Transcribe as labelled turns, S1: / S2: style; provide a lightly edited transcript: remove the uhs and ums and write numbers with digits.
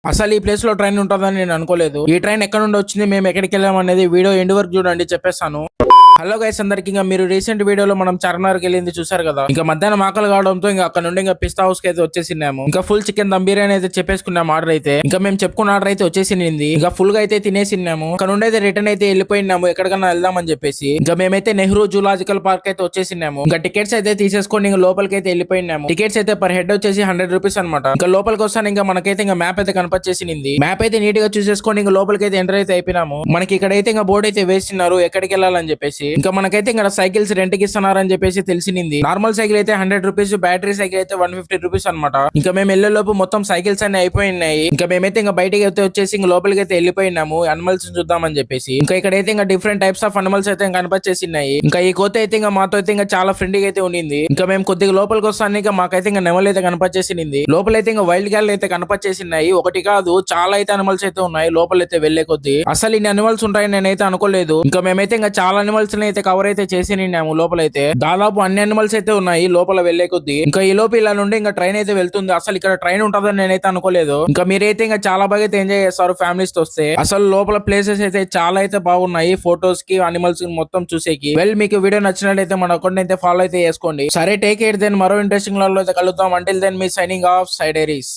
S1: అసలు ఈ ప్లేస్ లో ట్రైన్ ఉంటుందని నేను అనుకోలేదు. ఈ ట్రైన్ ఎక్కడ నుండి వచ్చింది, మేము ఎక్కడికి వెళ్ళాం అనేది వీడియో ఎండ్ వరకు చూడండి, చెప్పేస్తాను. హలో గైస్ అందరికి, ఇంకా మీరు రీసెంట్ వీడియోలో మనం చార్మినార్కి వెళ్ళింది చూసారు కదా. ఇంకా మధ్యాహ్నం ఆకలి కావడంతో ఇంకా అక్కడ నుండి ఇంకా పిస్తా హౌస్ కి అయితే వచ్చేసినాము. ఇంకా ఫుల్ చికెన్ దమ్ బిర్యానీ అయితే చెప్పేసుకున్నాము ఆర్డర్ అయితే. ఇంకా మేము చెప్పుకున్న ఆర్డర్ అయితే వచ్చేసింది. ఇంకా ఫుల్ గా అయితే తినేసినాము. అక్కడ నుండి అయితే రిటర్న్ అయితే వెళ్ళిపోయినాము ఎక్కడికన్నా వెళ్దామని చెప్పేసి. ఇంకా మేమైతే నెహ్రూ జూలాజికల్ పార్క్ అయితే వచ్చేసినాము. ఇంకా టికెట్స్ అయితే తీసేసుకొని ఇంకా లోపలికి అయితే వెళ్ళిపోయినాము. టికెట్స్ అయితే పర్ హెడ్ వచ్చేసి 100 రూపీస్ అనమాట. ఇంకా లోపలికి వస్తాను ఇంకా మనకైతే ఇంకా మ్యాప్ అయితే కనపచ్చేసింది. మ్యాప్ అయితే నీట్ గా చూసేసుకొని ఇంకా లోపలికి అయితే ఎంటర్ అయితే అయిపోయినాము. మనకి ఇక్కడైతే ఇంకా బోర్డు అయితే వేసినారు ఎక్కడికి వెళ్ళాలని చెప్పేసి. ఇంకా మనకైతే ఇంకా సైకిల్స్ రెంట్ కి ఇస్తున్నారని చెప్పేసి తెలిసింది. నార్మల్ సైకిల్ అయితే 100 రూపీస్, బ్యాటరీ సైకిల్ అయితే 150 రూపీస్ అనమాట. ఇంకా మేము వెళ్ళే లోపు మొత్తం సైకిల్స్ అన్ని అయిపోయినాయి. ఇంకా మేమైతే ఇంకా బయటకి అయితే వచ్చేసి ఇంకా లోపలికి అయితే వెళ్ళిపోయినాము అనిమల్స్ చూద్దామని చెప్పేసి. ఇంకా ఇక్కడైతే ఇంకా డిఫరెంట్ టైప్స్ ఆఫ్ అనిమల్స్ అయితే కనిపించేసినాయి. ఇంకా ఈ కోత అయితే ఇంకా మాతో అయితే ఇంకా చాలా ఫ్రెండ్లీ అయితే ఉండింది. ఇంకా మేము కొద్దిగా లోపలికి వస్తాను ఇంకా మాకైతే ఇంకా నెమలు అయితే కనిపించేసింది. లోపలైతే ఇంకా వైల్డ్ గ్యాల్ అయితే కనిపించేసినాయి. ఒకటి కాదు చాలా అయితే అనిమల్స్ అయితే ఉన్నాయి లోపలైతే వెళ్లే కొద్ది. అసలు ఇన్ని అనిమల్స్ ఉంటాయని నేనైతే అనుకోలేదు. ఇంకా మేమైతే ఇంకా చాలా అనిమల్స్ అయితే కవర్ అయితే చేసి నిన్నాము. లోపలైతే దాదాపు అన్ని అనిమల్స్ అయితే ఉన్నాయి లోపల వెళ్లే కొద్ది. ఇంకా ఈ లోపు ఇలా నుండి ఇంకా ట్రైన్ అయితే వెళ్తుంది. అసలు ఇక్కడ ట్రైన్ ఉంటుందని నేనైతే అనుకోలేదు. ఇంకా మీరైతే ఇంకా చాలా బాగా అయితే ఎంజాయ్ చేస్తారు ఫ్యామిలీస్ తో వస్తే. అసలు లోపల ప్లేసెస్ అయితే చాలా అయితే బాగున్నాయి ఫొటోస్ కి, అనిమల్స్ కి మొత్తం చూసేకి. వెల్ మీకు వీడియో నచ్చినట్లయితే మన అకౌంట్ అయితే ఫాలో అయితే చేసుకోండి. సరే టేక్ కేర్, దెన్ మరో ఇంట్రెస్టింగ్ లో అయితే కలుద్దాం. అంటిల్ దెన్ మీ సైనింగ్ ఆఫ్ సైడేరీస్.